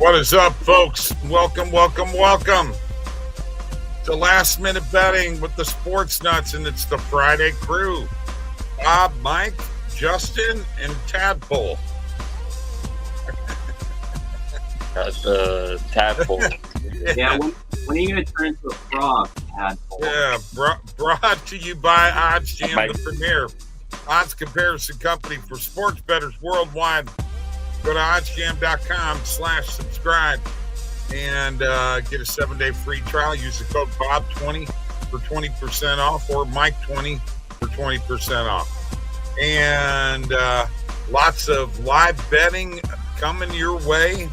What is up, folks? Welcome to Last Minute Betting with the Sports Nuts, and it's the Friday crew. Bob, Mike, Justin, and Tadpole. Tadpole. Yeah, when are you going to turn into a frog, Tadpole? Yeah, brought to you by OddsJam, the premier odds comparison company for sports bettors worldwide. Go to oddsjam.com/subscribe and get a 7-day free trial. Use the code BOB20 for 20% off, or Mike20 for 20% off. And lots of live betting coming your way.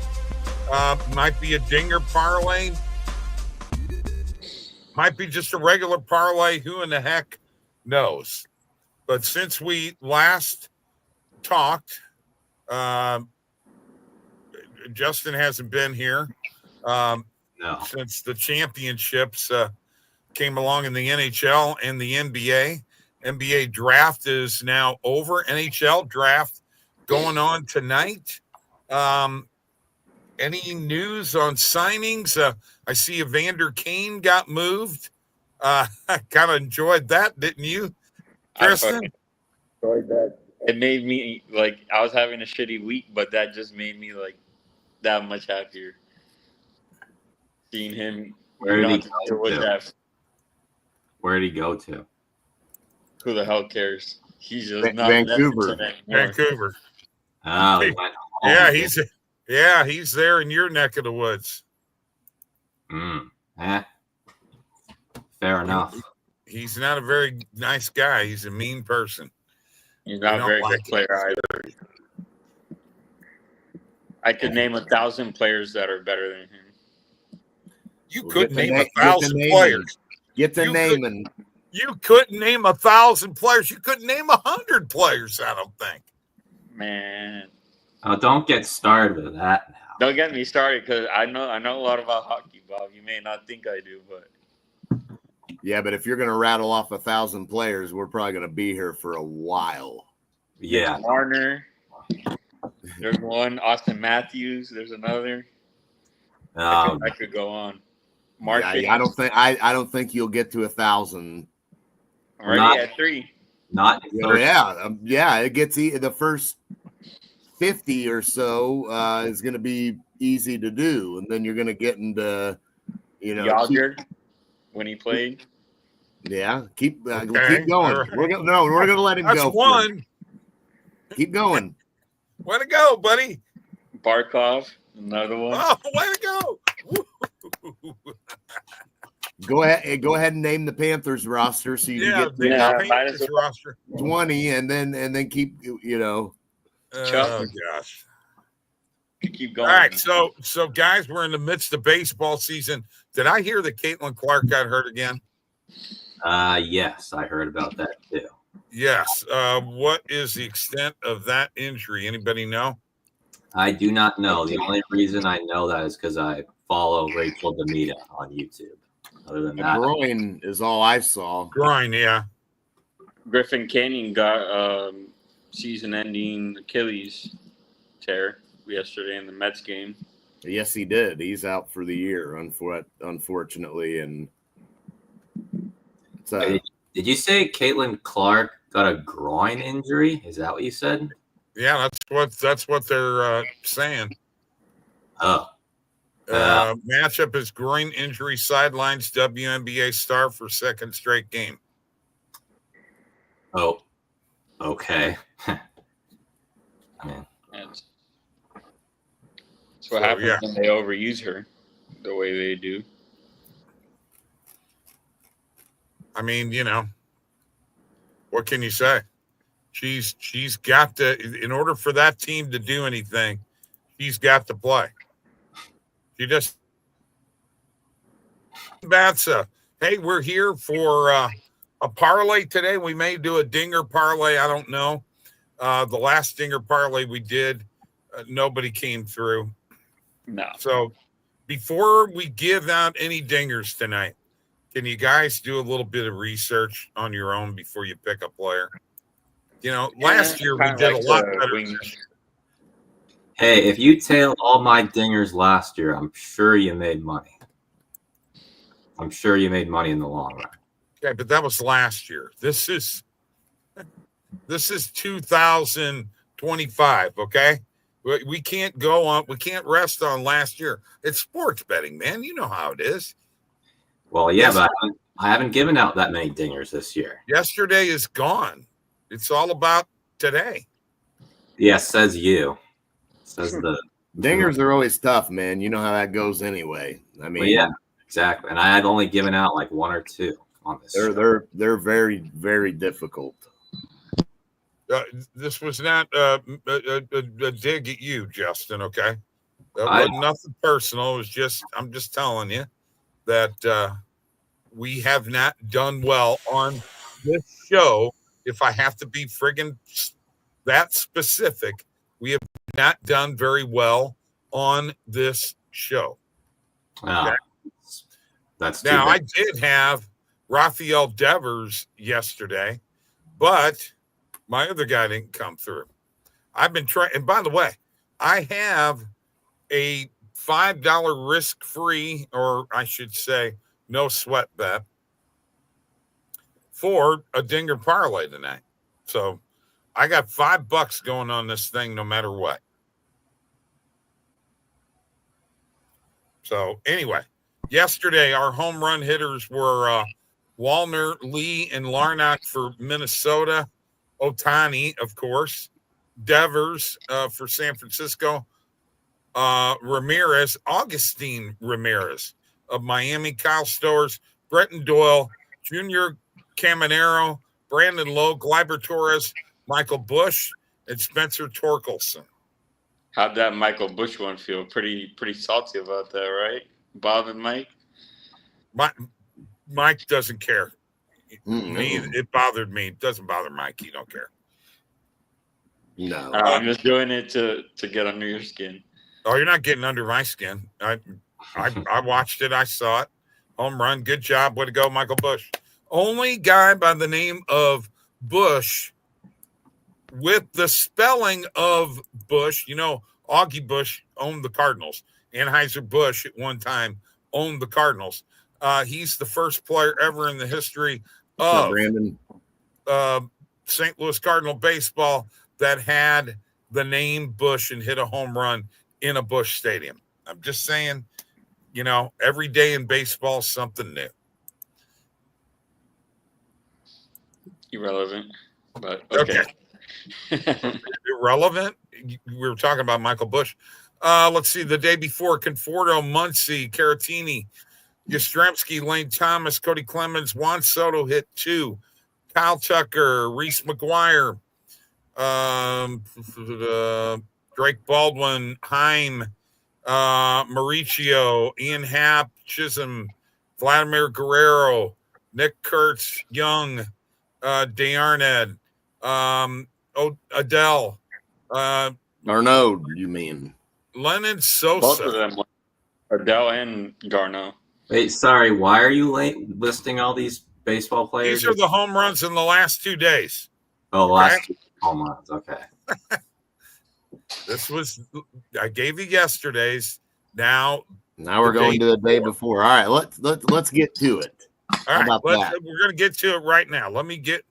Might be a dinger parlay. Might be just a regular parlay. Who in the heck knows? But since we last talked, Justin hasn't been here since the championships came along in the NHL and the NBA. NBA draft is now over. NHL draft going on tonight. Any news on signings? I see Evander Kane got moved. I kind of enjoyed that, didn't you, Kristen? I enjoyed that. It made me I was having a shitty week, but that just made me that much happier. Seeing him. Where did he go to? Who the hell cares? He's just not Vancouver. Oh, he's there in your neck of the woods. Fair enough. He's not a very nice guy. He's a mean person. He's not a very good player either. I could name 1,000 players that are better than him. You could name 1,000 players. Get the naming. You couldn't name 1,000 players. You couldn't name 100 players, I don't think. Man. Oh, don't get started with that now. Don't get me started, because I know a lot about hockey, Bob. You may not think I do, but. Yeah, but if you're going to rattle off 1,000 players, we're probably going to be here for a while. Yeah. Warner. There's one. Austin Matthews. There's another. I could go on. Mark. Yeah, I don't think you'll get to 1,000. Already at 3. Not. It gets the first 50 or so is going to be easy to do, and then you're going to get into Yager when he played. Yeah, keep going. Right. We're going to let him That's go. That's one. Keep going. Way to go, buddy. Barkov, another one. Oh, way to go. Go ahead and name the Panthers roster so you can get the Panthers roster 20, and then keep Oh gosh. Keep going. All right, so guys, we're in the midst of baseball season. Did I hear that Caitlin Clark got hurt again? Yes, I heard about that too. Yes. What is the extent of that injury? Anybody know? I do not know. The only reason I know that is because I follow Rachel Demita on YouTube. Other than that, groin is all I saw. Groin, yeah. Griffin Canyon got season-ending Achilles tear yesterday in the Mets game. Yes, he did. He's out for the year, unfortunately. And did you say Caitlin Clark got a groin injury? Is that what you said? Yeah, that's what they're saying. Oh. Matchup is groin injury, sidelines WNBA star for second straight game. Oh, okay. That's what happens when they overuse her the way they do. I mean, what can you say? She's got to, in order for that team to do anything, she's got to play. She just hey, we're here for a parlay today. We may do a dinger parlay. I don't know. The last dinger parlay we did, nobody came through. No. So before we give out any dingers tonight, can you guys do a little bit of research on your own before you pick a player? Last year we did a lot better. Hey, if you tailed all my dingers last year, I'm sure you made money. I'm sure you made money in the long run. Okay, but that was last year. This is 2025. Okay, we can't go on. We can't rest on last year. It's sports betting, man. You know how it is. Well, yeah, but I haven't given out that many dingers this year. Yesterday is gone. It's all about today. Yeah, says you. Says the Dingers are always tough, man. You know how that goes anyway. I mean, well, yeah, exactly. And I had only given out like one or two on this. They're very, very difficult. This was not a dig at you, Justin. Okay, that wasn't nothing personal. It was just I'm just telling you that we have not done well on this show. If I have to be friggin' that specific, we have not done very well on this show. Okay? That's now bad. I did have Rafael Devers yesterday, but my other guy didn't come through. I've been trying, and by the way, I have a $5 risk-free, or I should say, no sweat bet for a dinger parlay tonight. So I got $5 going on this thing no matter what. So anyway, yesterday our home run hitters were Wallner, Lee, and Larnach for Minnesota. Ohtani, of course. Devers for San Francisco. Ramirez, Augustine Ramirez of Miami. Kyle Stowers, Bretton Doyle, Junior Caminero, Brandon Lowe, Gleyber Torres, Michael Busch, and Spencer Torkelson. How'd that Michael Busch one feel? Pretty salty about that, right? Bob and Mike? Mike doesn't care. Mm-hmm. It bothered me. It doesn't bother Mike. He don't care. No. I'm just doing it to get under your skin. Oh, you're not getting under my skin. I watched it. I saw it. Home run. Good job. Way to go, Michael Busch. Only guy by the name of Bush with the spelling of Bush. You know, Augie Bush owned the Cardinals. Anheuser-Busch at one time owned the Cardinals. He's the first player ever in the history of St. Louis Cardinal baseball that had the name Bush and hit a home run in a Busch stadium. I'm just saying, you know, every day in baseball, something new. Irrelevant, but okay. Irrelevant? We were talking about Michael Busch. Let's see. The day before, Conforto, Muncy, Caratini, Yastrzemski, Lane Thomas, Cody Clemens, Juan Soto hit 2. Kyle Tucker, Reese McGuire, Drake Baldwin, Heim, Mauricio, Ian Happ, Chisholm, Vladimir Guerrero, Nick Kurtz, Young, Dearned, Adele, Arnaud, you mean? Lennon Sosa. Both of them, Adele and Garneau. Wait, sorry. Why are you listing all these baseball players? These are the home runs in the last 2 days. Oh, the last 2 home runs. Okay. This was, I gave you yesterday's. Now we're going to the day before. All right, let's get to it. All right, we're going to get to it right now. Let me get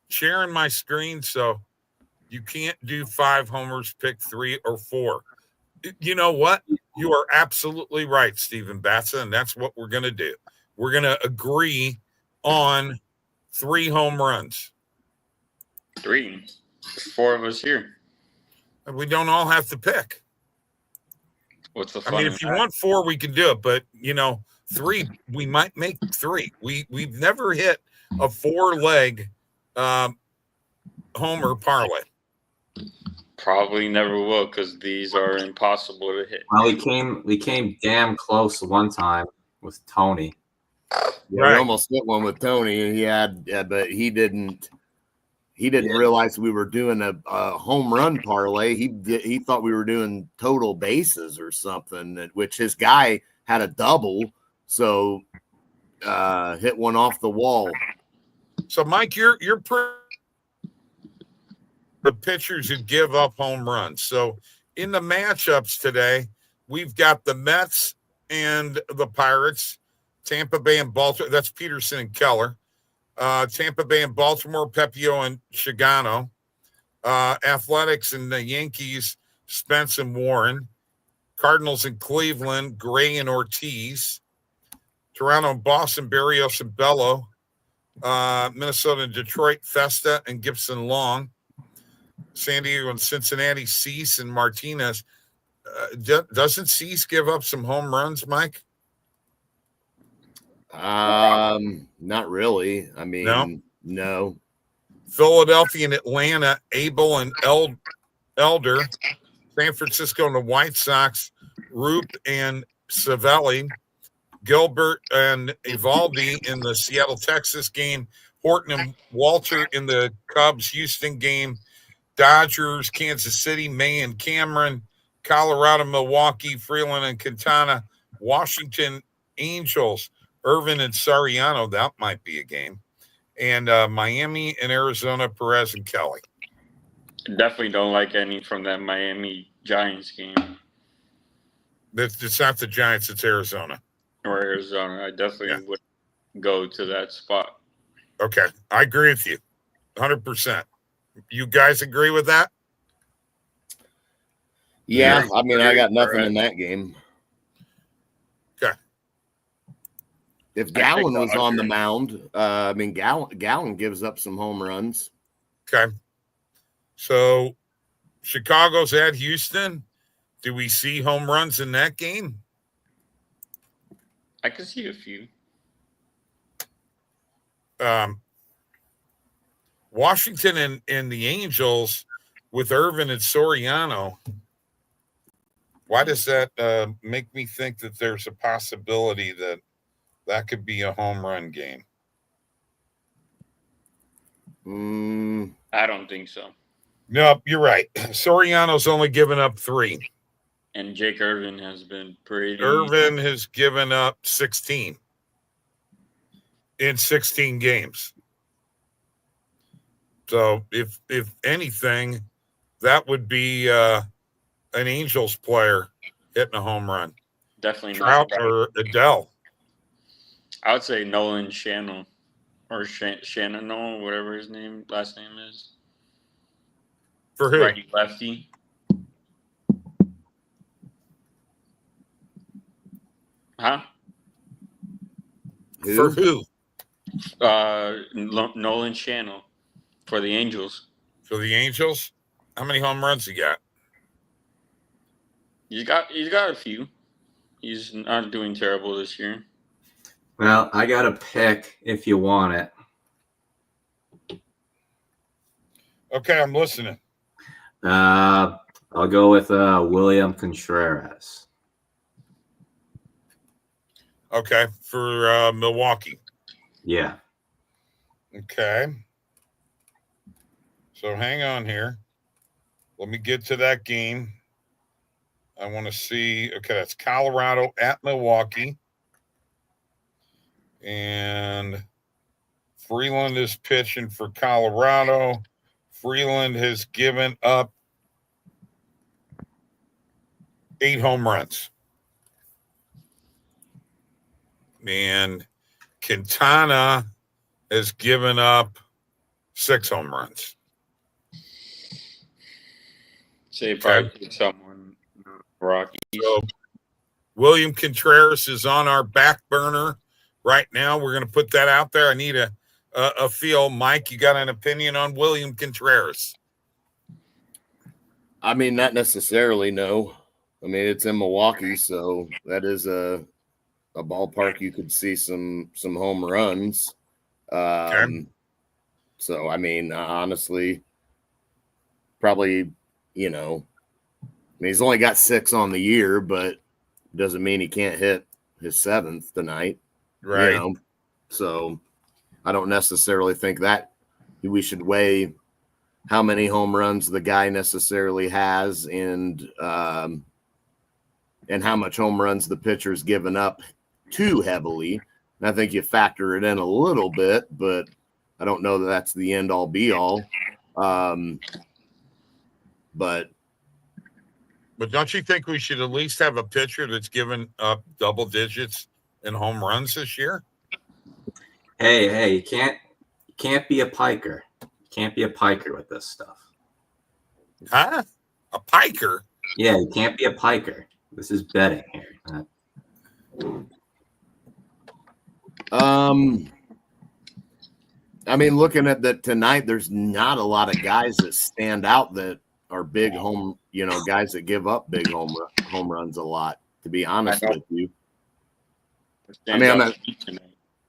sharing my screen so you can't do 5 homers, pick 3 or 4. You know what? You are absolutely right, Stephen Batsa, and that's what we're going to do. We're going to agree on 3 home runs. 3. 4 of us here. And we don't all have to pick. What's the fun? I mean, if you want 4, we can do it, but, you know, 3, we might make 3. We've never hit a 4-leg homer parlay. Probably never will because these are impossible to hit. Well, we came damn close one time with Tony. Yeah, right. We almost hit one with Tony. He had, but he didn't realize we were doing a home run parlay. He thought we were doing total bases or something, which his guy had a double, so hit one off the wall. So, Mike, you're the pitchers who give up home runs. So in the matchups today, we've got the Mets and the Pirates, Tampa Bay and Baltimore. That's Peterson and Keller. Tampa Bay and Baltimore, Pepio and Shigano. Athletics and the Yankees, Spence and Warren. Cardinals and Cleveland, Gray and Ortiz. Toronto and Boston, Berrios and Bello. Minnesota and Detroit, Festa and Gibson Long. San Diego and Cincinnati, Cease and Martinez. Doesn't Cease give up some home runs, Mike? Not really. I mean, no. Philadelphia and Atlanta, Abel and Elder. San Francisco and the White Sox, Roop and Savelli. Gilbert and Evaldi in the Seattle, Texas game. Horton and Walter in the Cubs, Houston game. Dodgers, Kansas City, May and Cameron. Colorado, Milwaukee, Freeland and Quintana. Washington, Angels, Irvin and Sariano. That might be a game. And Miami and Arizona, Perez and Kelly. Definitely don't like any from that Miami Giants game. It's not the Giants, it's Arizona. Or Arizona. I definitely would go to that spot. Okay. I agree with you 100%. You guys agree with that? Yeah. I mean, I got nothing in that game. Okay. If Gallen was on the mound, Gallen gives up some home runs. Okay. So Chicago's at Houston. Do we see home runs in that game? I could see a few. Washington and the Angels with Irvin and Soriano. Why does that make me think that there's a possibility that could be a home run game? I don't think so. Nope, you're right. Soriano's only given up 3. And Jake Irvin has been pretty. Irvin has given up 16 in 16 games. So if anything, that would be an Angels player hitting a home run. Definitely Trout or Adele. I would say Nolan Shannon or Shannon, whatever his last name is. For who? Righty lefty. Huh? For who? Nolan Shannon for the Angels. For the Angels? How many home runs he got? He's got a few. He's not doing terrible this year. Well, I got a pick if you want it. Okay, I'm listening. I'll go with William Contreras. Okay, for Milwaukee. Yeah. Okay. So hang on here. Let me get to that game. I want to see. Okay, that's Colorado at Milwaukee. And Freeland is pitching for Colorado. Freeland has given up 8 home runs. And Quintana has given up 6 home runs. Say probably someone Rocky. So William Contreras is on our back burner right now. We're going to put that out there. I need a feel. Mike, you got an opinion on William Contreras? I mean, not necessarily, no. I mean, it's in Milwaukee, so that is a ballpark you could see some home runs. Okay. So, I mean, honestly, probably, I mean, he's only got 6 on the year, but doesn't mean he can't hit his 7th tonight. Right. So I don't necessarily think that we should weigh how many home runs the guy necessarily has and how much home runs the pitcher's given up too heavily. And I think you factor it in a little bit, but I don't know that that's the end all be all. But But don't you think we should at least have a pitcher that's given up double digits in home runs this year? Hey, you can't be a piker. You can't be a piker with this stuff. Huh? A piker? Yeah, you can't be a piker. This is betting here. I mean, looking at that tonight, there's not a lot of guys that stand out that are big home, guys that give up big home runs a lot, to be honest with you. I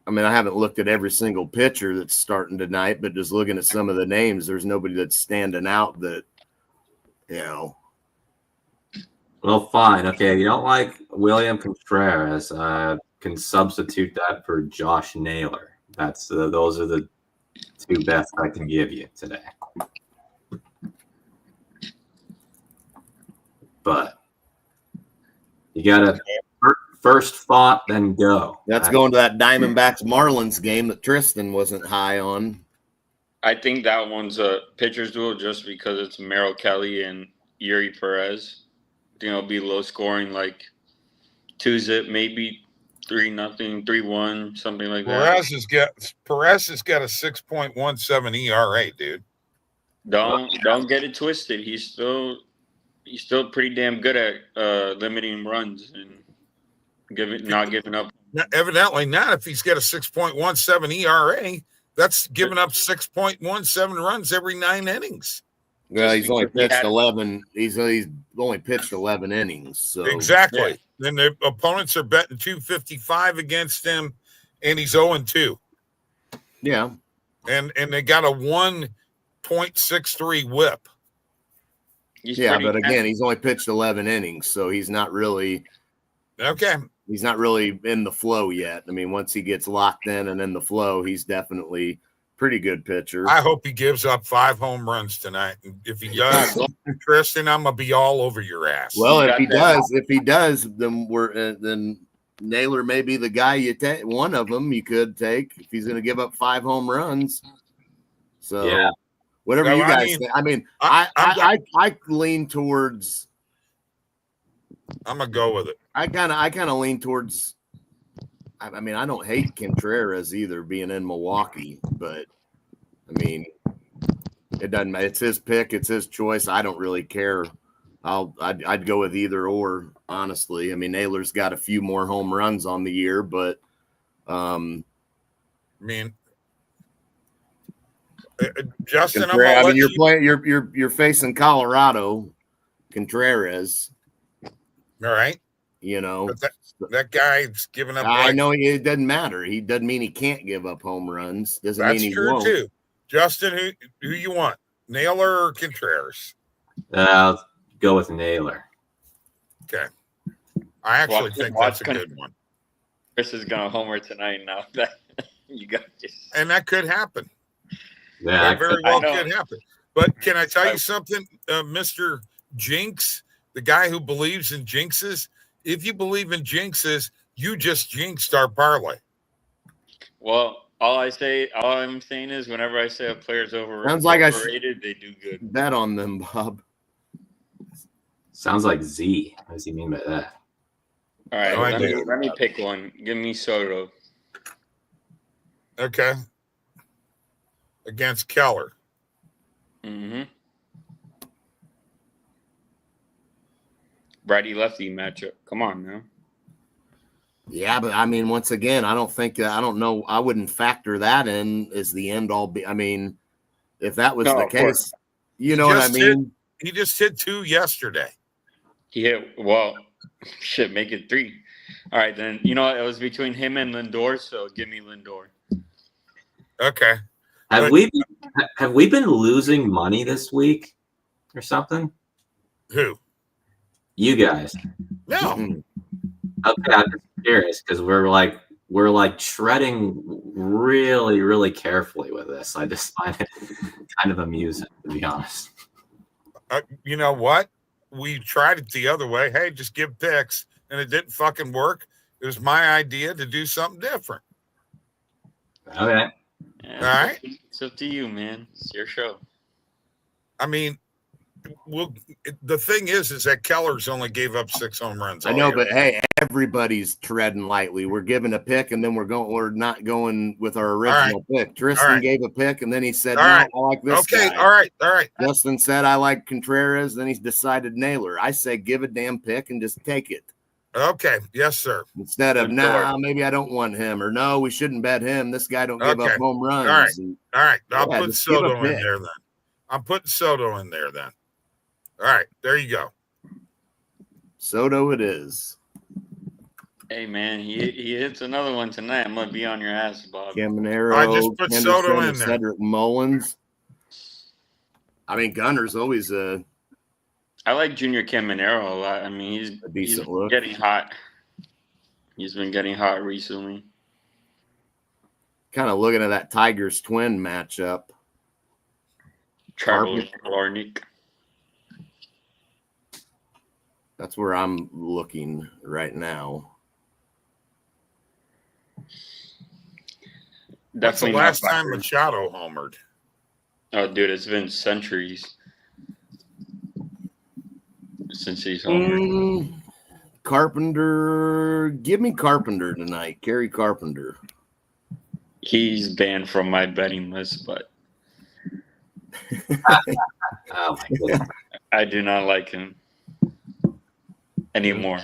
haven't looked at every single pitcher that's starting tonight, but just looking at some of the names, there's nobody that's standing out that, Well, fine. Okay, you don't like William Contreras. Can substitute that for Josh Naylor. Those are the two best I can give you today. But you gotta first thought, then go. That's going to that Diamondbacks Marlins game that Tristan wasn't high on. I think that one's a pitcher's duel just because it's Merrill Kelly and Yuri Perez. I think it'll be low scoring, like 2-zip, maybe 3-0, 3-1, something like that. Perez has got a 6.17 ERA, dude. Don't get it twisted. He's still pretty damn good at limiting runs and not giving up. Evidently not. If he's got a 6.17 ERA, that's giving up 6.17 runs every 9 innings. Well, he's only pitched 11. He's only pitched 11 innings. So exactly. Yeah. Then the opponents are betting 255 against him, and he's 0-2. Yeah. And they got a 1.63 whip. But again, he's only pitched 11 innings, so he's not really He's not really in the flow yet. I mean, once he gets locked in and in the flow, he's definitely pretty good pitcher. I hope he gives up 5 home runs tonight. And if he does, Tristan, I'm gonna be all over your ass. Well, if he does, then Naylor may be the guy you take. One of them you could take if he's going to give up 5 home runs. So yeah, whatever you guys think. I mean, I lean towards. I'm gonna go with it. I kind of lean towards. I mean, I don't hate Contreras either, being in Milwaukee, but I mean, it doesn't matter. It's his pick. It's his choice. I don't really care. I'd go with either or, honestly. I mean, Naylor's got a few more home runs on the year, but I mean, Justin, you're facing Colorado, Contreras. All right. But that guy's giving up. I know it doesn't matter. He doesn't mean he can't give up home runs. Doesn't mean he won't. That's true too. Justin, who you want, Naylor or Contreras? I'll go with Naylor. Okay. I actually think that's a good one. Chris is gonna homer tonight now. You got this. And that could happen. Yeah, that very well could happen. But can I tell you something, Mr. Jinx, the guy who believes in jinxes? If you believe in jinxes, you just jinxed our parlay. Well, all I'm saying is whenever I say a player's overrated, they do good. Bet on them, Bob. Sounds like Z. What does he mean by that? All right, let me pick one. Give me Soto. Okay. Against Keller. Mm-hmm. Righty lefty matchup. Come on now. Yeah, but I mean, once again, I don't know. I wouldn't factor that in as the end all. I mean, if that was the case, you know what I mean? He just hit 2 yesterday. He hit, make it 3. All right, then, it was between him and Lindor, so give me Lindor. Okay. Have we been losing money this week or something? Who? You guys. No. Okay, I'm just curious because we're like treading really, really carefully with this. I just find it kind of amusing, to be honest. You know what? We tried it the other way. Hey, just give picks, and it didn't fucking work. It was my idea to do something different. Okay. Yeah, all right. It's up to you, man. It's your show. I mean, the thing is that Keller's only gave up 6 home runs. I know, but hey, everybody's treading lightly. We're giving a pick, and then we're not going with our original pick. Tristan gave a pick, and then he said, I like this guy. All right. Justin said, I like Contreras. Then he decided Naylor. I say, give a damn pick and just take it. Okay. Yes, sir. Instead of, maybe I don't want him, or no, we shouldn't bet him. This guy don't give up home runs. All right. I'll put Soto in there then. I'm putting Soto in there then. All right. There you go. Soto it is. Hey, man, he hits another one tonight. I'm going to be on your ass, Bob. Caminero, I just put Soto in there. Cedric Mullins. I mean, Gunner's always a... I like Junior Caminero a lot. I mean, he's getting hot. He's been getting hot recently. Kind of looking at that Tigers twin matchup. Travis Larnick. That's where I'm looking right now. That's the last time Machado homered. Oh, dude, it's been centuries since he's homered. Carpenter, give me Carpenter tonight. Kerry Carpenter. He's banned from my betting list, but Oh my goodness. I do not like him anymore.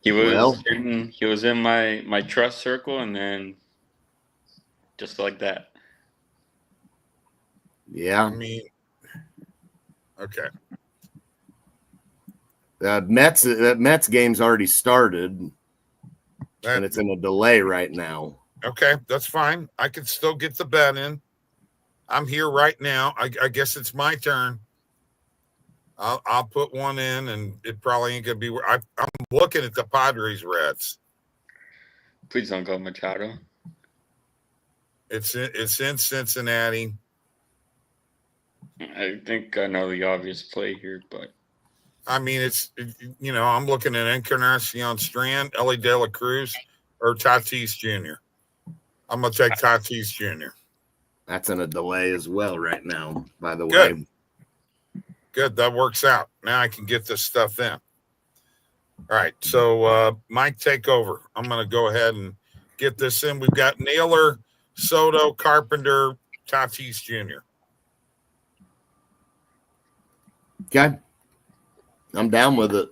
He was in my trust circle, and then just like that. Yeah. I mean, okay. Mets game's already started, and it's in a delay right now. Okay, that's fine. I can still get the bet in. I'm here right now. I guess it's my turn. I'll put one in, and it probably ain't gonna be. I'm looking at the Padres Reds. Please don't go Machado. It's in Cincinnati. I think I know the obvious play here, but I mean, I'm looking at Encarnacion Strand, Ellie De La Cruz, or Tatis Jr. I'm gonna take Tatis Jr. That's in a delay as well right now, by the way. Good. That works out. Now I can get this stuff in. All right. So, Mike, take over. I'm going to go ahead and get this in. We've got Naylor, Soto, Carpenter, Tatis Jr. Okay. I'm down with it.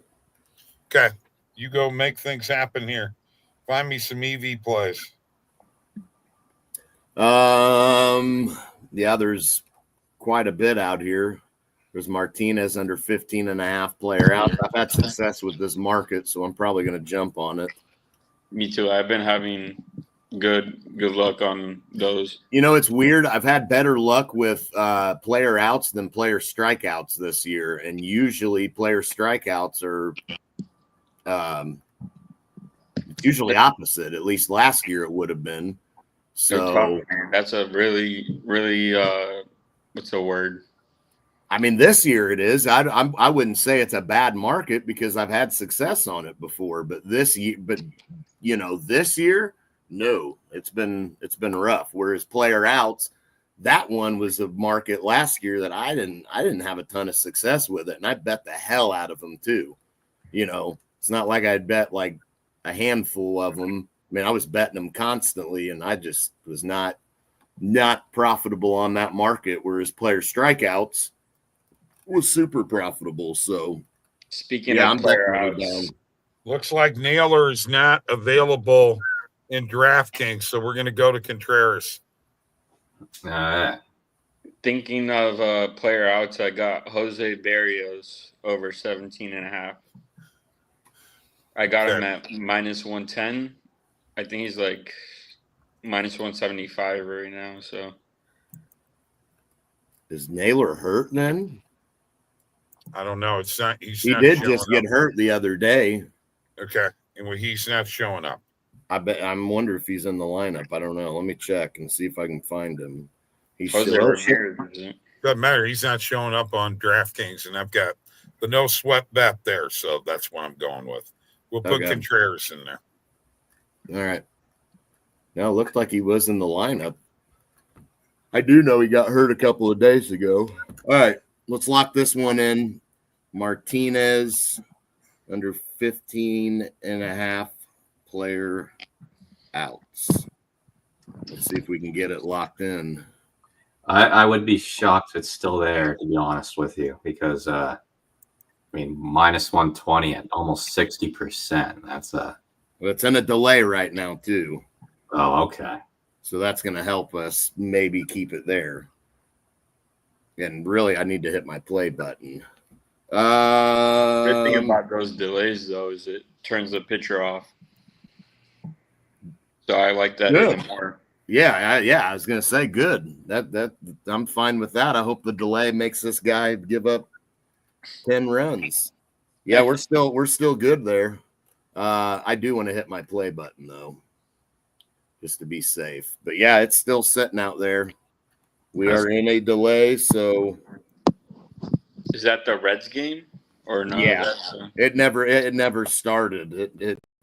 Okay. You go make things happen here. Find me some EV plays. Yeah, there's quite a bit out here. There's Martinez under 15.5 player out. I've had success with this market, so I'm probably going to jump on it. Me too. I've been having good luck on those. You know, it's weird. I've had better luck with player outs than player strikeouts this year, and usually player strikeouts are usually opposite. At least last year it would have been. So that's a really what's the word? I mean, this year it is. I wouldn't say it's a bad market because I've had success on it before. But this year, no, it's been rough. Whereas player outs, that one was a market last year that I didn't have a ton of success with it, and I bet the hell out of them too. You know, it's not like I'd bet like a handful of them. I mean, I was betting them constantly, and I just was not profitable on that market. Whereas player strikeouts was super profitable. So, speaking of player outs, looks like Naylor is not available in DraftKings, so we're going to go to Contreras. Thinking of player outs, I got Jose Barrios over 17.5. I got him at -110. I think he's like -175 right now. So, is Naylor hurt then? I don't know. It's not. He did just get hurt the other day. Okay, and he's not showing up. I wonder if he's in the lineup. I don't know. Let me check and see if I can find him. He's doesn't matter. He's not showing up on DraftKings, and I've got the no sweat bet there, so that's what I'm going with. We'll put Contreras in there. All right. No, it looked like he was in the lineup. I do know he got hurt a couple of days ago. All right, let's lock this one in. Martinez under 15.5 player outs. Let's see if we can get it locked in. I would be shocked if it's still there, to be honest with you, because minus 120 at almost 60%. That's Well, it's in a delay right now too. Oh, okay. So that's going to help us maybe keep it there. And really, I need to hit my play button. Good thing about those delays, though, is it turns the pitcher off. So I like that even more. Yeah, I was gonna say good. That I'm fine with that. I hope the delay makes this guy give up 10 runs. Yeah, we're still good there. I do want to hit my play button though, just to be safe. But yeah, it's still sitting out there. We are in a delay, so is that the Reds game or no? Yeah, it never started.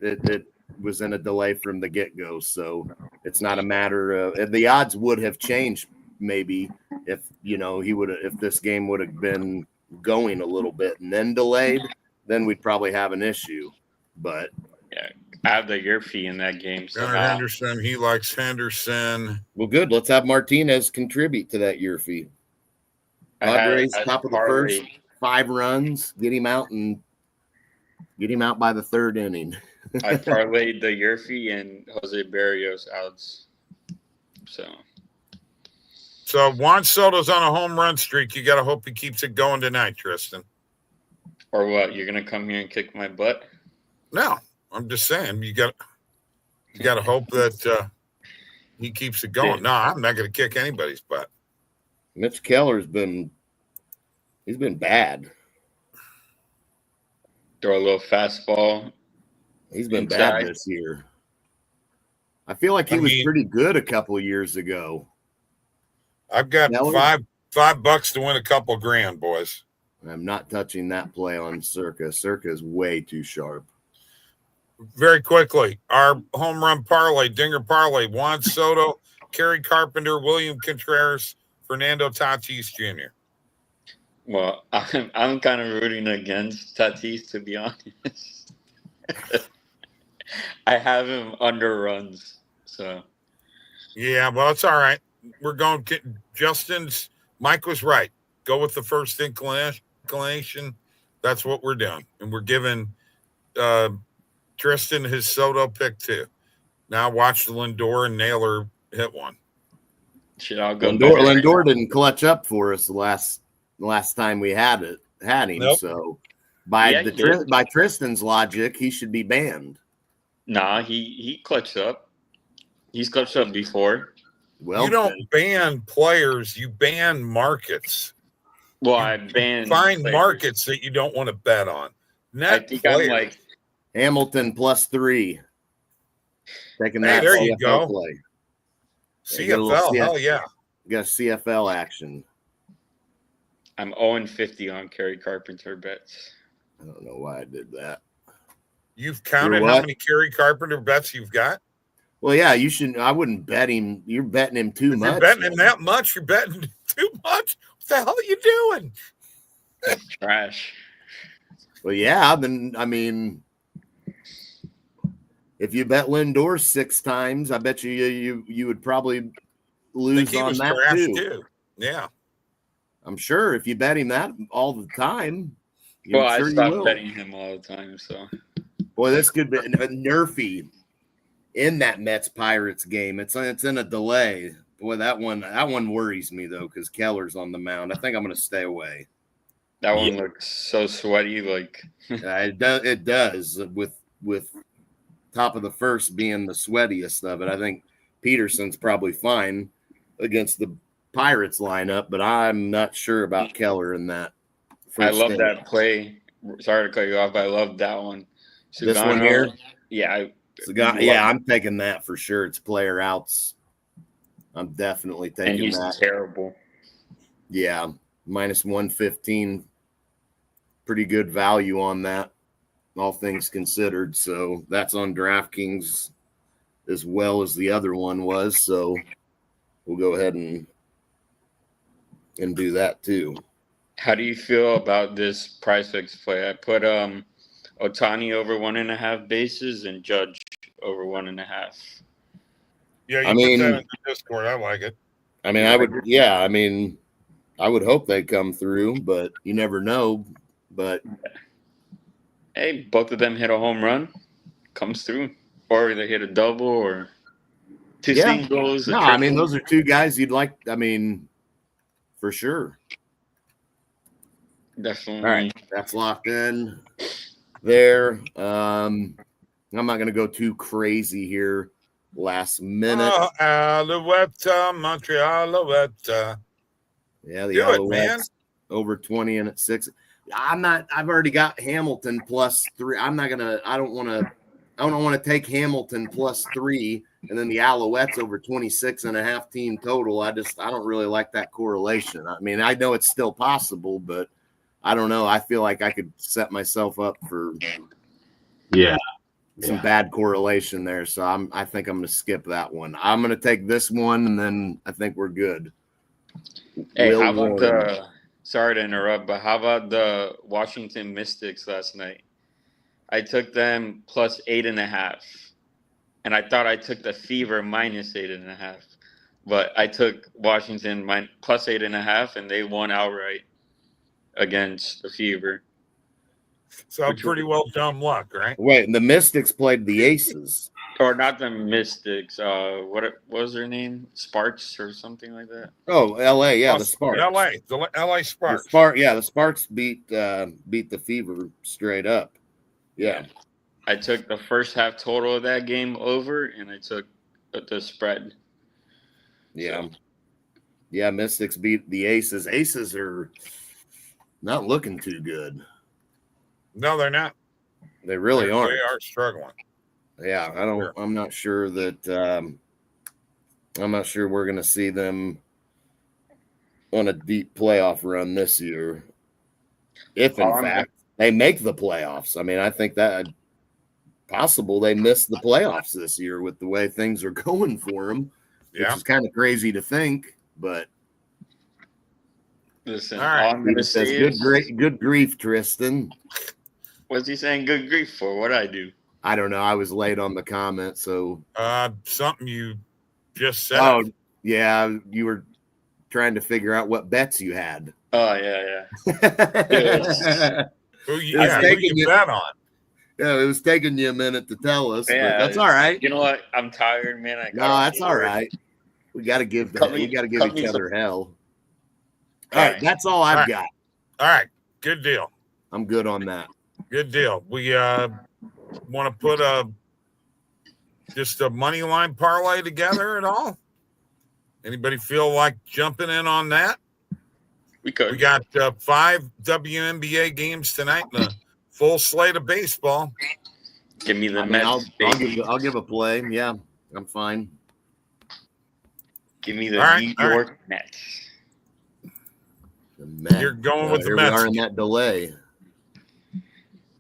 It was in a delay from the get-go, so it's not a matter of the odds would have changed maybe if if this game would have been going a little bit and then delayed, then we'd probably have an issue. But yeah, I have the year fee in that game. So Henderson, he likes Henderson. Well, good. Let's have Martinez contribute to that year fee. Padres top of the first, 5 runs, get him out by the 3rd inning. I parlayed the year fee and Jose Barrios outs. So Juan Soto's on a home run streak. You got to hope he keeps it going tonight, Tristan. Or what? You're gonna come here and kick my butt? No, I'm just saying you got to hope that he keeps it going. No, I'm not going to kick anybody's butt. Mitch Keller's been bad. Throw a little fastball. He's been bad this year. I feel like he was pretty good a couple of years ago. I've got $5 to win a couple grand, boys. I'm not touching that play on Circa. Circa is way too sharp. Very quickly, our home run parlay, Dinger parlay, Juan Soto, Kerry Carpenter, William Contreras, Fernando Tatis Jr. Well, I'm kind of rooting against Tatis, to be honest. I have him under runs, so. Yeah, well, it's all right. We're going. Mike was right. Go with the first inclination. That's what we're doing, and we're giving Tristan his Soto pick too. Now watch the Lindor and Naylor hit one. Shit, I'll go. Lindor didn't clutch up for us the last time we had him. Nope. So by Tristan's logic, he should be banned. Nah, he clutched up. He's clutched up before. Well, you don't ban players, you ban markets. Well, I ban find markets that you don't want to bet on. I think I'm like Hamilton +3. Taking that. There CFL you go. Play. CFL, hell yeah. You got CFL action. I'm 0-50 on Kerry Carpenter bets. I don't know why I did that. You've counted how many Kerry Carpenter bets you've got? Well, yeah, you shouldn't. I wouldn't bet him. You're betting him too much. You're betting him that much. You're betting too much. What the hell are you doing? Trash. Well, yeah. Then if you bet Lindor 6 times, I bet you would probably lose on that too. Yeah, I'm sure if you bet him that all the time. Well, I stopped betting him all the time. So, boy, this could be a nerfy in that Mets Pirates game. It's in a delay. Boy, that one worries me though because Keller's on the mound. I think I'm going to stay away. That one looks so sweaty. Like it does with top of the first being the sweatiest of it. I think Peterson's probably fine against the Pirates lineup, but I'm not sure about Keller in that. I love that play. Sorry to cut you off, but I love that one. This one here? Yeah. I'm taking that for sure. It's player outs. I'm definitely taking and he's that. Terrible. Yeah. -115. Pretty good value on that, all things considered. So that's on DraftKings as well as the other one was. So we'll go ahead and and do that too. How do you feel about this price fix play? I put Otani over 1.5 bases and Judge over 1.5. Yeah, you put that in the Discord. I like it. I mean, I would hope they come through, but you never know. But hey, both of them hit a home run, comes through, or they hit a double or two singles. No, I mean, those are two guys you'd like. I mean, for sure. Definitely. All right, that's locked in there. I'm not going to go too crazy here. Last minute. Alouette, Montreal Alouette. Yeah, the Alouettes over 20 and at 6. I've already got Hamilton +3. I don't want to take Hamilton +3 and then the Alouettes over 26.5 team total. I don't really like that correlation. I mean, I know it's still possible, but I don't know. I feel like I could set myself up for some bad correlation there. So I think I'm going to skip that one. I'm going to take this one, and then I think we're good. Hey, how about sorry to interrupt, but how about the Washington Mystics last night? I took them +8.5, and I thought I took the Fever -8.5, but I took Washington +8.5, and they won outright against the Fever. So pretty well dumb luck, right? Wait, the Mystics played the Aces. Or not the Mystics. What was their name? Sparks or something like that? Oh, L.A. Yeah, the Sparks. The L.A. Sparks. The Sparks beat the Fever straight up. Yeah. I took the first half total of that game over, and I took the spread. Yeah. So. Yeah, Mystics beat the Aces. Aces are not looking too good. No, they're not. They really aren't. They are struggling. Yeah, I'm not sure that I'm not sure we're going to see them on a deep playoff run this year. If in fact they make the playoffs. I mean, I think that possible they miss the playoffs this year with the way things are going for them, which is kind of crazy to think, but listen, all right. Good grief, Tristan. What's he saying good grief for? What'd I do? I don't know. I was late on the comment, so something you just said. Oh, yeah, you were trying to figure out what bets you had. Oh, yeah. Who you bet on? Yeah, it was taking you a minute to tell us, but that's all right. You know what? I'm tired, man. That's all right. We got to give each other hell. All right, that's all I've got. All right, good deal. I'm good on that. Good deal. We want to put just a money line parlay together at all? Anybody feel like jumping in on that? We could. We got 5 WNBA games tonight and a full slate of baseball. Give me the Mets. I'll give a play. Yeah, I'm fine. Give me the New York Mets. The Mets. You're going with the Mets. We are in that delay.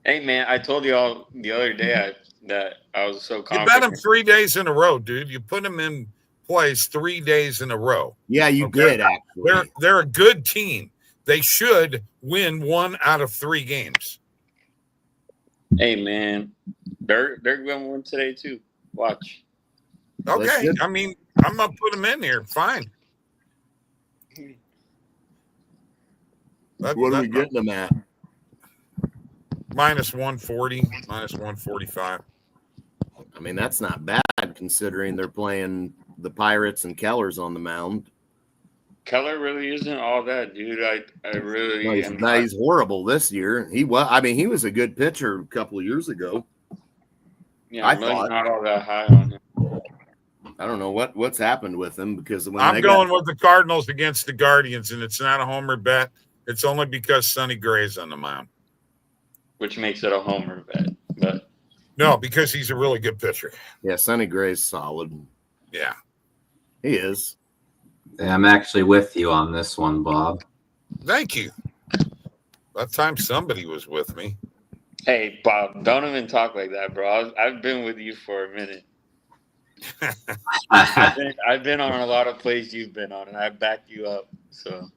Hey, man, I told you all the other day that I was so confident. You bet them 3 days in a row, dude. You put them in place 3 days in a row. Yeah, you did, actually. They're a good team. They should win 1 out of 3 games. Hey, man, they're going to win today, too. Watch. Okay. I mean, I'm going to put them in here. Fine. What are we getting them at? -140, -145. I mean, that's not bad considering they're playing the Pirates and Keller's on the mound. Keller really isn't all that, dude. I really he's horrible this year. He was a good pitcher a couple of years ago. Yeah, I'm really not all that high on him. I don't know what's happened with him because I'm going with the Cardinals against the Guardians, and it's not a homer bet. It's only because Sonny Gray's on the mound. Which makes it a homer bet, but no, because he's a really good pitcher. Yeah, Sonny Gray's solid. Yeah, he is. Yeah, I'm actually with you on this one, Bob. Thank you. That time somebody was with me. Hey, Bob, don't even talk like that, bro. I've been with you for a minute. I've been on a lot of plays you've been on, and I back you up. So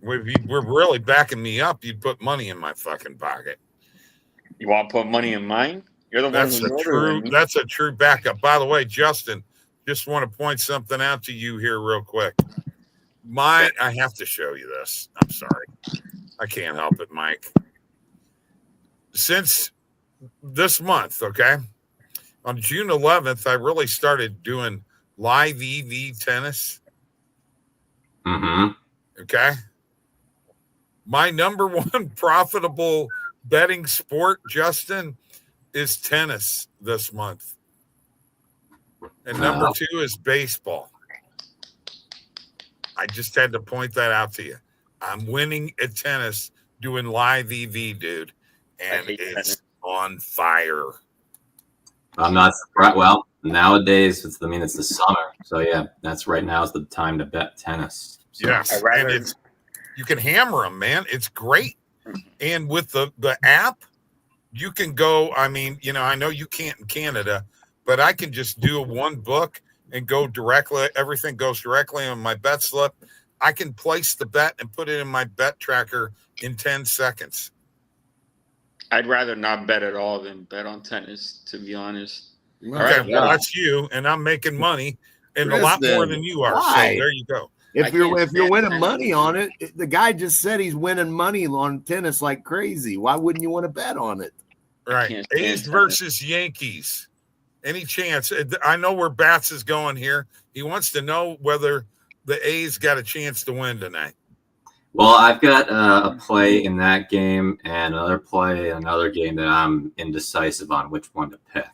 if you were really backing me up, you'd put money in my fucking pocket. You want to put money in mine? You're the one who That's a true backup. By the way, Justin, just want to point something out to you here real quick. I have to show you this. I'm sorry. I can't help it, Mike. Since this month, okay, on June 11th, I really started doing live EV tennis. Mm-hmm. Okay. My number one profitable betting sport, Justin, is tennis this month. And number two is baseball. I just had to point that out to you. I'm winning at tennis doing live EV, dude. And it's on fire. I'm not surprised. Well, nowadays, it's the summer. So, yeah, that's right now is the time to bet tennis. So. Yes. And you can hammer them, man. It's great. And with the app, you can go, I know you can't in Canada, but I can just do one book and go directly. Everything goes directly on my bet slip. I can place the bet and put it in my bet tracker in 10 seconds. I'd rather not bet at all than bet on tennis, to be honest. Okay, well, that's you, and I'm making money, and a lot more than you are. Why? So there you go. If you're winning money on it, the guy just said he's winning money on tennis like crazy. Why wouldn't you want to bet on it? Right. A's versus Yankees. Any chance? I know where Bats is going here. He wants to know whether the A's got a chance to win tonight. Well, I've got a play in that game and another play in another game that I'm indecisive on which one to pick.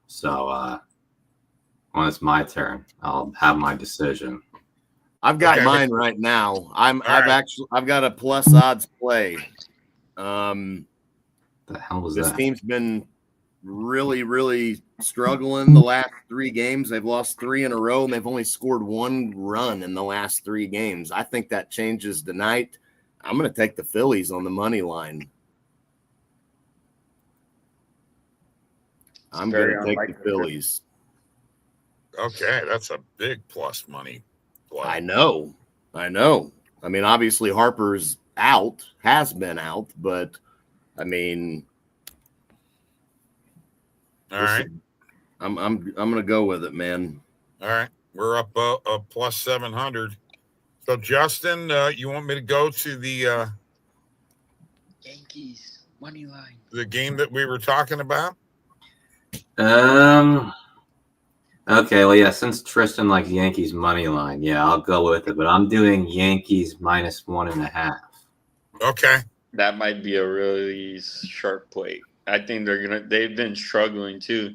So when it's my turn, I'll have my decision. I've got mine right now. I've got a plus odds play. The hell was this that? team's been really, really struggling the last 3 games. They've lost 3 in a row, and they've only scored 1 run in the last 3 games. I think that changes tonight. I'm going to take the Phillies on the money line. I'm going to take the Phillies. Okay, that's a big plus money play. I know. I mean, obviously Harper's has been out, but I mean, all right. I'm gonna go with it, man. All right, we're up a plus 700. So Justin, you want me to go to the Yankees money line? The game that we were talking about? Okay, well, yeah, since Tristan likes Yankees money line, yeah, I'll go with it. But I'm doing Yankees minus 1.5. Okay. That might be a really sharp play. I think they've been struggling too.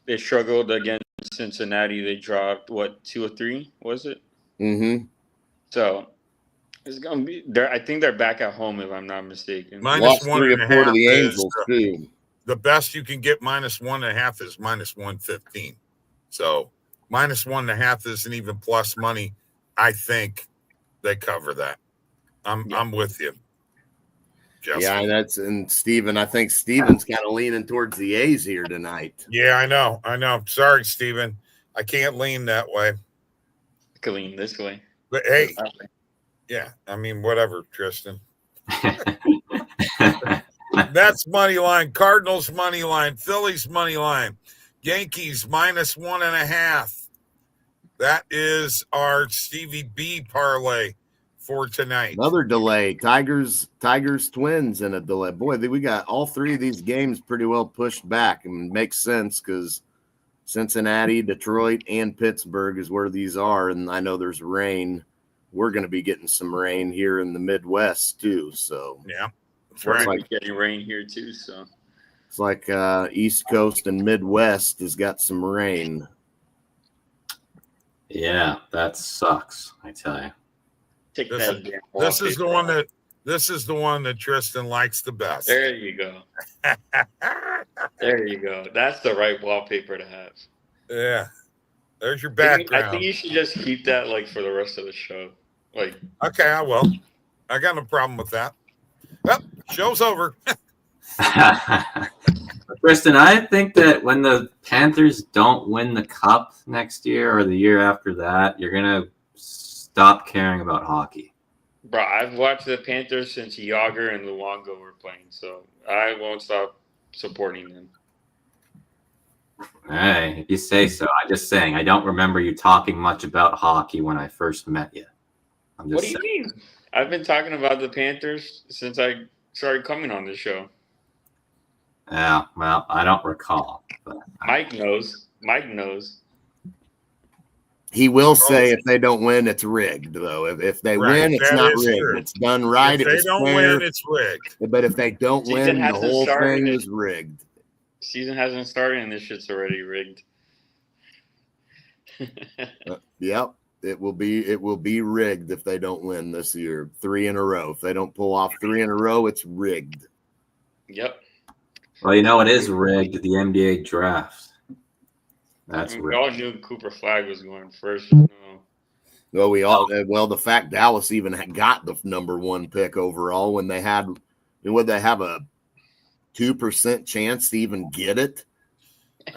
They struggled against Cincinnati. They dropped 2 or 3, was it? Mm-hmm. So it's gonna be I think they're back at home, if I'm not mistaken. Minus 1.5 to the Angels too. The best you can get minus 1.5 is minus 115. So minus 1.5 isn't even plus money. I think they cover that. I'm with you, Justin. Yeah, and Steven. I think Steven's kind of leaning towards the A's here tonight. Yeah, I know. Sorry, Steven. I can't lean that way. I could lean this way. But hey, yeah, I mean, whatever, Tristan. That's money line. Cardinals money line. Phillies money line. Yankees minus 1.5. That is our Stevie B parlay for tonight. Another delay. Tigers Twins in a delay. Boy, we got all 3 of these games pretty well pushed back, and it makes sense because Cincinnati, Detroit, and Pittsburgh is where these are, and I know there's rain. We're going to be getting some rain here in the Midwest too. So yeah, that's right. Like getting rain here too. So it's like East Coast and Midwest has got some rain. Yeah, that sucks, I tell you. This is the one that Tristan likes the best. There you go. There you go. That's the right wallpaper to have. Yeah. There's your background. I think you should just keep that for the rest of the show. Okay, I will. I got no problem with that. Well, show's over. Tristan, I think that when the Panthers don't win the Cup next year or the year after that, you're going to stop caring about hockey. Bro, I've watched the Panthers since Yager and Luongo were playing, so I won't stop supporting them. Hey, if you say so. I'm just saying, I don't remember you talking much about hockey when I first met you. What do you mean? I've been talking about the Panthers since I started coming on this show. Yeah, well, I don't recall. But Mike knows. Mike knows. He will say if they don't win, it's rigged, though. If they win, it's not rigged. True. It's done right. If they don't win, it's rigged. But if they don't win, the whole thing is rigged. Season hasn't started, and this shit's already rigged. Yep, it will be rigged if they don't win this year. 3 in a row. If they don't pull off 3 in a row, it's rigged. Yep. Well, you know it is rigged. The NBA draft. That's we all knew Cooper Flag was going first. Well, the fact Dallas even got the number 1 pick overall when they had, would they have a 2% chance to even get it?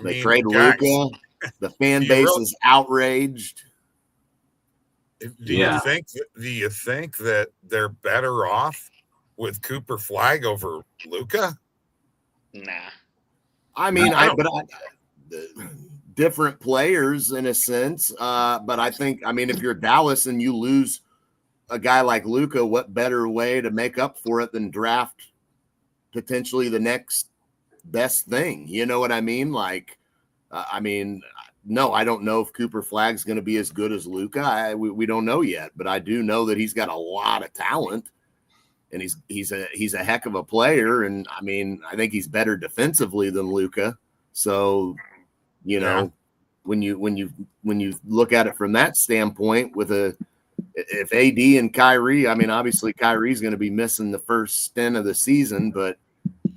They trade Luka. The fan base is outraged. Do you think that they're better off with Cooper Flag over Luka? Nah. I mean, different players in a sense. But I think, if you're Dallas and you lose a guy like Luka, what better way to make up for it than draft potentially the next best thing? You know what I mean? No, I don't know if Cooper Flag's going to be as good as Luka. We don't know yet, but I do know that he's got a lot of talent. And he's a heck of a player, and I think he's better defensively than Luka. So, when you look at it from that standpoint, if AD and Kyrie, obviously Kyrie's going to be missing the first stint of the season, but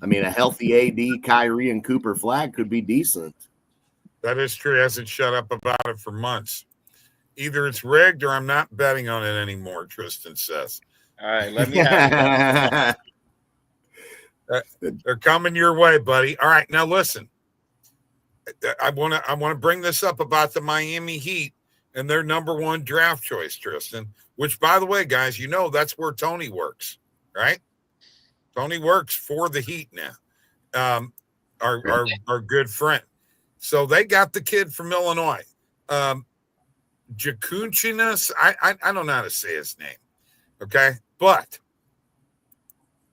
a healthy AD, Kyrie, and Cooper Flag could be decent. That is true. He hasn't shut up about it for months. Either it's rigged or I'm not betting on it anymore, Tristan says. All right, let me have They're coming your way, buddy. All right, now listen. I want to bring this up about the Miami Heat and their number 1 draft choice, Tristan. Which, by the way, guys, that's where Tony works, right? Tony works for the Heat now. Our good friend. So they got the kid from Illinois, Jakunchinas. I don't know how to say his name. Okay. But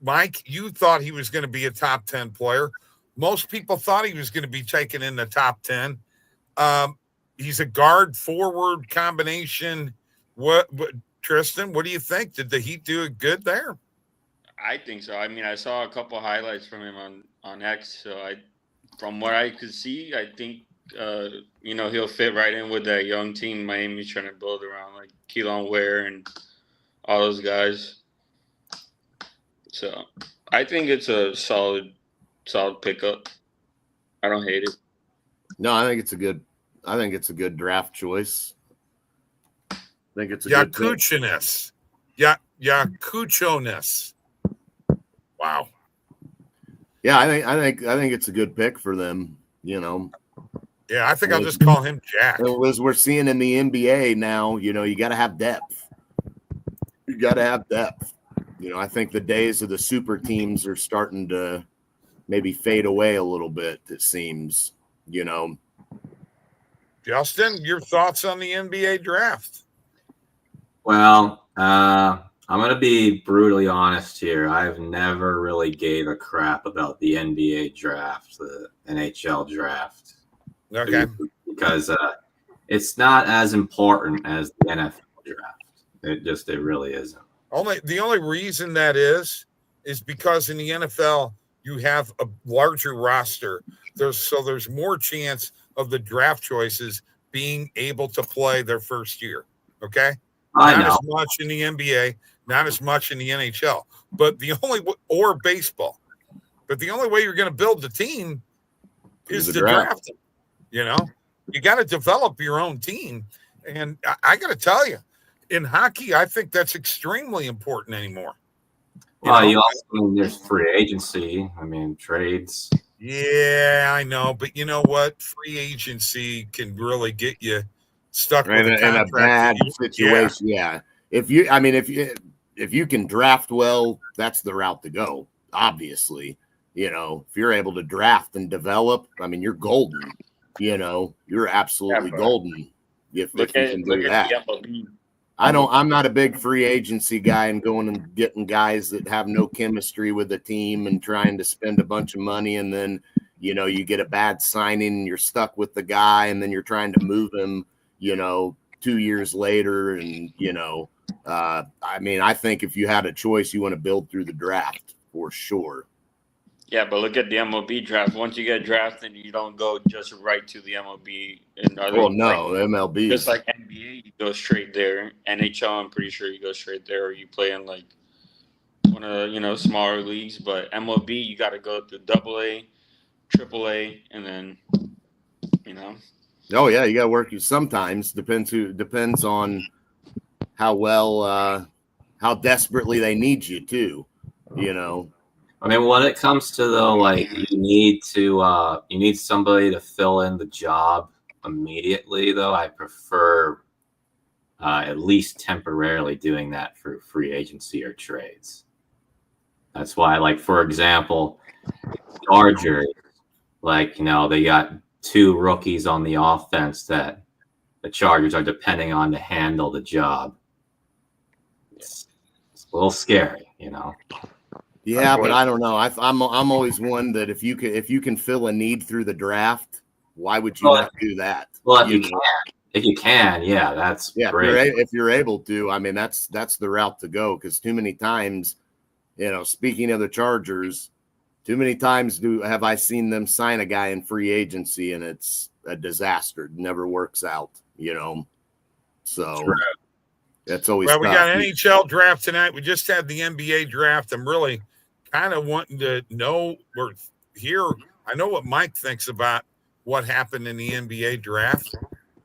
Mike, you thought he was going to be a top 10 player. Most people thought he was going to be taken in the top 10. He's a guard forward combination. What Tristan, what do you think? Did the Heat do it good there? I think so. I saw a couple highlights from him on X. So from what I could see, I think he'll fit right in with that young team Miami's trying to build around, like Keelan Ware and all those guys. So I think it's a solid pickup. I don't hate it. No, I think it's a good draft choice. I think it's a Yakuchinas. Yakuchonis. Wow. Yeah, I think it's a good pick for them, Yeah, I think I'll just call him Jack. As we're seeing in the NBA now, you got to have depth. You got to have depth. I think the days of the super teams are starting to maybe fade away a little bit, it seems, Justin, your thoughts on the NBA draft? Well, I'm going to be brutally honest here. I've never really gave a crap about the NBA draft, the NHL draft. Okay. Because it's not as important as the NFL draft. It really isn't. The only reason that is because in the NFL you have a larger roster. There's more chance of the draft choices being able to play their first year. Okay, not as much in the NBA, not as much in the NHL, but or baseball. But the only way you're going to build the team is to draft them. You got to develop your own team, and I got to tell you. In hockey, I think that's extremely important anymore. There's free agency. Trades. Yeah, I know. But you know what? Free agency can really get you stuck in a bad situation. Yeah. If if you can draft well, that's the route to go. Obviously, if you're able to draft and develop, I mean, you're golden. You're absolutely golden if you can do that. I'm not a big free agency guy and going and getting guys that have no chemistry with the team and trying to spend a bunch of money, and then you get a bad signing and you're stuck with the guy, and then you're trying to move him 2 years later. And I mean, I think if you had a choice, you want to build through the draft for sure. Yeah, but look at the MLB draft. Once you get drafted, you don't go just right to the MLB. MLB. Just like NBA, you go straight there. NHL, I'm pretty sure you go straight there, or you play in like one of the smaller leagues. But MLB, you got to go to AA, AAA, and then Oh yeah, you got to work. Sometimes depends on how well, how desperately they need you too. I mean, when it comes to though, like you need somebody to fill in the job immediately. Though I prefer at least temporarily doing that for free agency or trades. That's why, like for example, Chargers, they got 2 rookies on the offense that the Chargers are depending on to handle the job. It's a little scary, Yeah, but I don't know. I'm always one that if you can fill a need through the draft, why would you not do that? Well, if you can, yeah, that's great. If you're able to, I mean, that's the route to go. Because too many times, speaking of the Chargers, too many times have I seen them sign a guy in free agency and it's a disaster. It never works out, So that's always well. tough. We got NHL draft tonight. We just had the NBA draft. I'm really kind of wanting to know or hear. I know what Mike thinks about what happened in the NBA draft.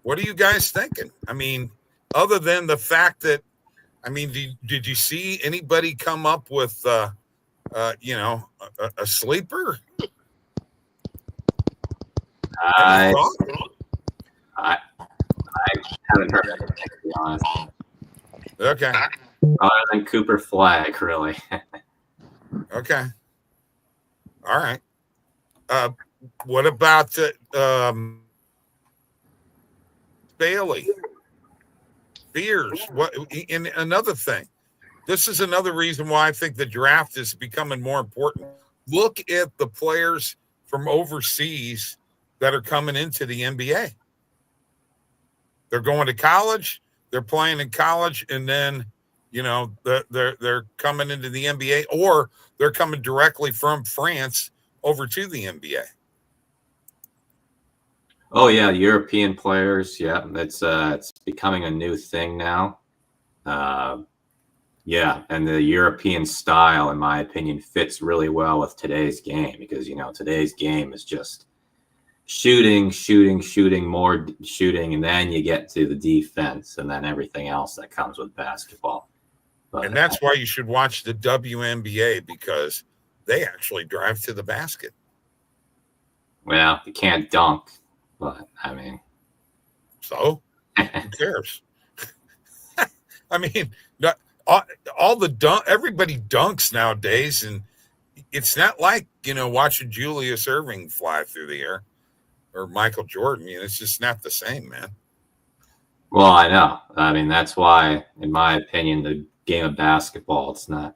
What are you guys thinking? I mean, other than the fact that, I mean, did you see anybody come up with, a sleeper? I haven't heard of it, to be honest. Okay. Other than Cooper Flag, really. Okay. All right. What about Bailey? Beers. What? And another thing. This is another reason why I think the draft is becoming more important. Look at the players from overseas that are coming into the NBA. They're going to college. They're playing in college, and then they're coming into the NBA, or they're coming directly from France over to the NBA. Oh yeah, European players. Yeah, it's becoming a new thing now. Yeah, and the European style, in my opinion, fits really well with today's game because today's game is just shooting, more shooting, and then you get to the defense, and then everything else that comes with basketball. But, and that's why you should watch the WNBA because they actually drive to the basket. Well, you can't dunk, but I mean, so who cares? I mean, everybody dunks nowadays, and it's not like watching Julius Erving fly through the air or Michael Jordan. It's just not the same, man. Well, I know. I mean, that's why, in my opinion, the game of basketball, it's kind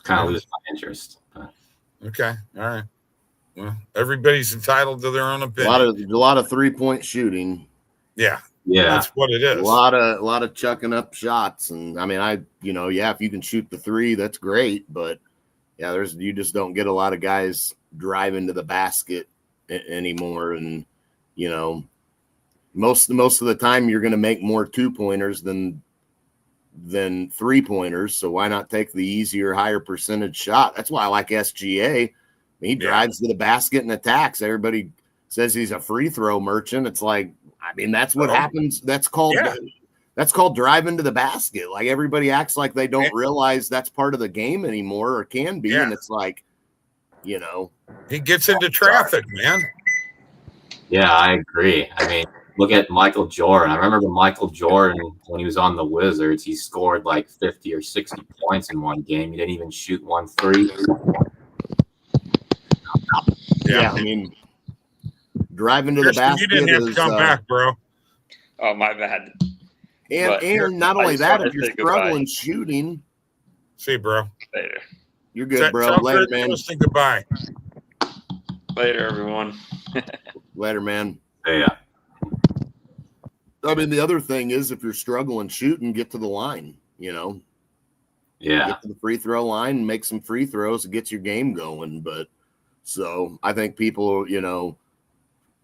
of losing my interest. But. Okay, all right. Well, everybody's entitled to their own opinion. A lot of 3-point shooting. Yeah, that's what it is. A lot of chucking up shots, and I mean, if you can shoot the 3, that's great. But yeah, you just don't get a lot of guys driving to the basket anymore, and most of the time you're going to make more 2-pointers than 3-pointers. So why not take the easier, higher percentage shot? That's why I like SGA. He drives to the basket and attacks. Everybody says he's a free throw merchant. It's like, I mean, that's what happens. That's called driving to the basket. Like everybody acts like they don't realize that's part of the game anymore, or can be. And it's like, he gets into traffic, man. Yeah, I agree. I mean, Look at Michael Jordan. I remember Michael Jordan when he was on the Wizards. He scored like 50 or 60 points in one game. He didn't even shoot 1 3. Yeah, I mean, driving to the basket. You didn't have to come back, bro. Oh, my bad. And not only that, if you're struggling shooting. See you, bro. Later. You're good, bro. Later, man. Goodbye. Later, everyone. Later, man. Yeah. I mean, the other thing is if you're struggling shooting, get to the line, you know. Yeah. Get to the free throw line and make some free throws. It gets your game going. But so I think people, you know,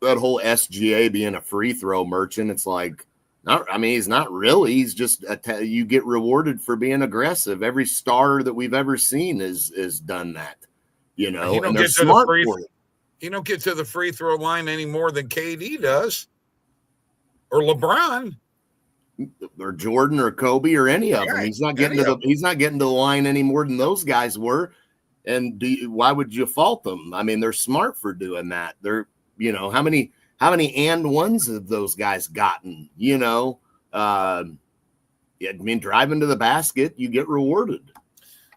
that whole SGA being a free throw merchant, it's like, he's not really. He's just you get rewarded for being aggressive. Every star that we've ever seen is done that, you know, and they're smart for it. You don't get to the free throw line any more than KD does, or LeBron, or Jordan, or Kobe, or any of them. He's not getting to the line any more than those guys were. And why would you fault them? I mean, they're smart for doing that. They're, you know, how many and ones have those guys gotten? You know, I mean, driving to the basket, you get rewarded.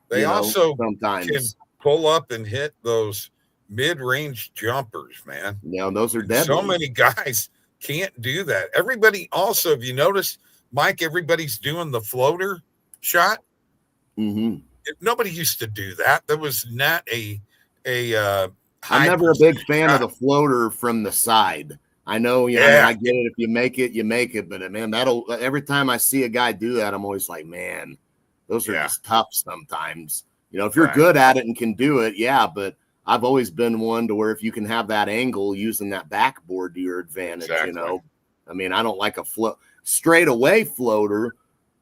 They also sometimes can pull up and hit those mid-range jumpers, man. Yeah, those are deadly. So many guys can't do that. Everybody also, if you notice, Mike, everybody's doing the floater shot. Mm-hmm. Nobody used to do that. That was not I'm never a big fan of the floater from the side. I know, I mean, I get it. If you make it, you make it. But man, every time I see a guy do that, I'm always like, man, those are just tough sometimes. You know, if you're good at it and can do it, but I've always been one to where if you can have that angle using that backboard to your advantage, you know. I mean, I don't like a straight away floater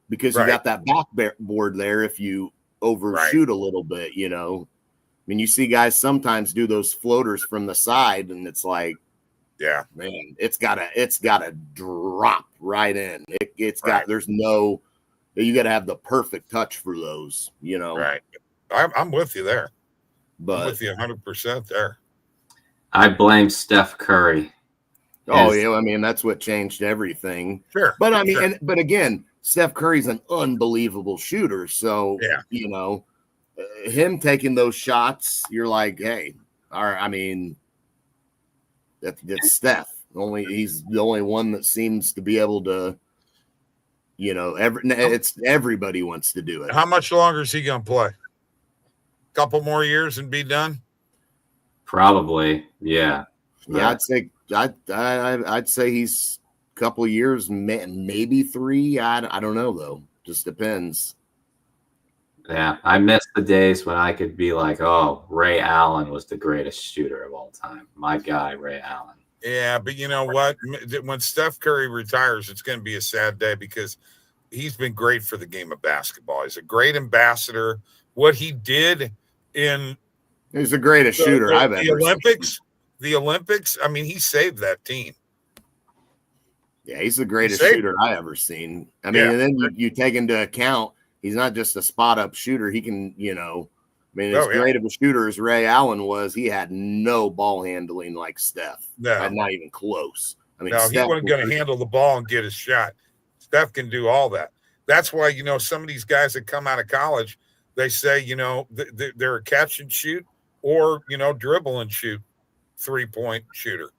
because you got that backboard there if you overshoot a little bit, you know. I mean, you see guys sometimes do those floaters from the side, and it's like, man, it's gotta drop right in. There's no, you got to have the perfect touch for those, you know. Right. I'm with you there. But I'm with you 100% there. I blame Steph Curry. Oh, yeah. I mean, that's what changed everything. Sure. But I mean, but again, Steph Curry's an unbelievable shooter. So, you know, him taking those shots, you're like, hey, all right. I mean, that's Steph. He's the only one that seems to be able to, you know, everybody wants to do it. How much longer is he going to play? Couple more years and be done? Probably, yeah. Yeah, I'd say he's a couple of years, maybe 3. I don't know though. Just depends. Yeah, I miss the days when I could be like, oh, Ray Allen was the greatest shooter of all time. My guy, Ray Allen. Yeah, but you know what? When Steph Curry retires, it's going to be a sad day because he's been great for the game of basketball. He's a great ambassador. What he did he's the greatest shooter I've ever seen. The Olympics, I mean, he saved that team. Yeah, he's the greatest shooter I ever seen. I mean, and then you take into account he's not just a spot-up shooter. He can, you know, I mean, as great of a shooter as Ray Allen was, he had no ball handling like Steph. No. Not even close. I mean, he wasn't going to handle the ball and get his shot. Steph can do all that. That's why, you know, some of these guys that come out of college, they say, you know, they're a catch and shoot or, you know, dribble and shoot 3-point shooter,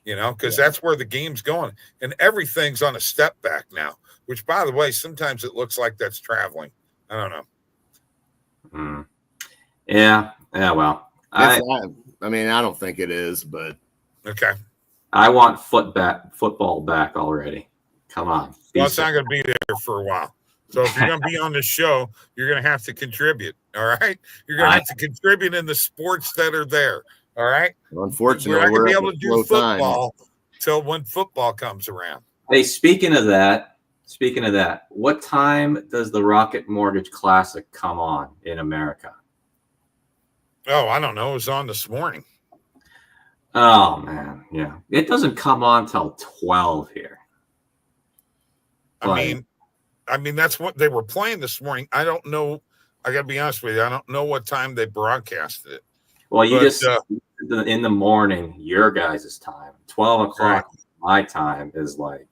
you know, because that's where the game's going. And everything's on a step back now, which, by the way, sometimes it looks like that's traveling. I don't know. Yeah. Well, I mean, I don't think it is, but. Okay. I want football back already. Come on. Well, it's not going to be there for a while. So if you're going to be on the show, you're going to have to contribute. All right. You're going to have to contribute in the sports that are there. All right. Well, unfortunately, we're not going to be able to do football till when football comes around. Hey, speaking of that, what time does the Rocket Mortgage Classic come on in America? Oh, I don't know. It was on this morning. Oh, man. Yeah. It doesn't come on till 12 here. I mean, that's what they were playing this morning. I don't know. I got to be honest with you. I don't know what time they broadcasted it. Well, in the morning, your guys' time, 12 o'clock my time is like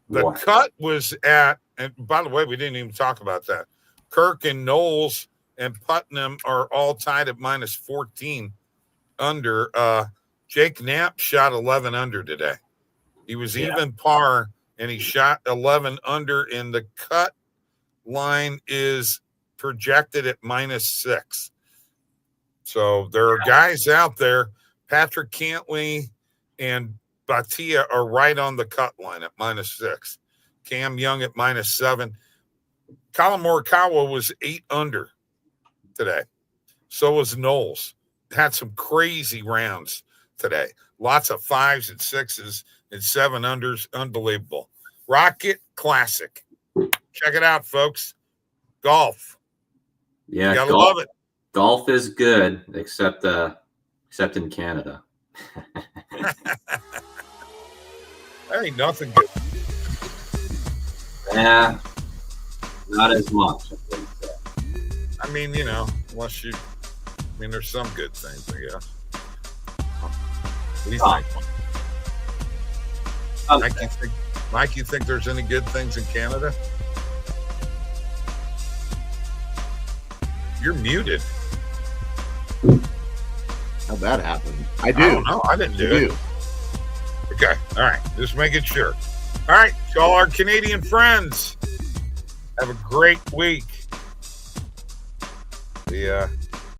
the what? cut was at, and by the way, we didn't even talk about that. Kirk and Knowles and Putnam are all tied at minus 14 under. Jake Knapp shot 11 under today. He was even par, and he shot 11 under, and the cut line is projected at minus 6. So there are guys out there. Patrick Cantley and Batia are right on the cut line at minus 6. Cam Young at minus 7. Colin Morikawa was 8 under today. So was Knowles. Had some crazy rounds today. Lots of 5s and 6s and 7 unders. Unbelievable. Rocket Classic. Check it out, folks. Golf. Yeah, you gotta love it. Golf is good, except in Canada. There ain't nothing good. Yeah, not as much. I mean, unless you. I mean, there's some good things, I guess. What do you think? Mike, you think there's any good things in Canada? You're muted. How'd that happen? I do. I don't know. I didn't do it. Okay. All right. Just making sure. All right. To all our Canadian friends, have a great week. The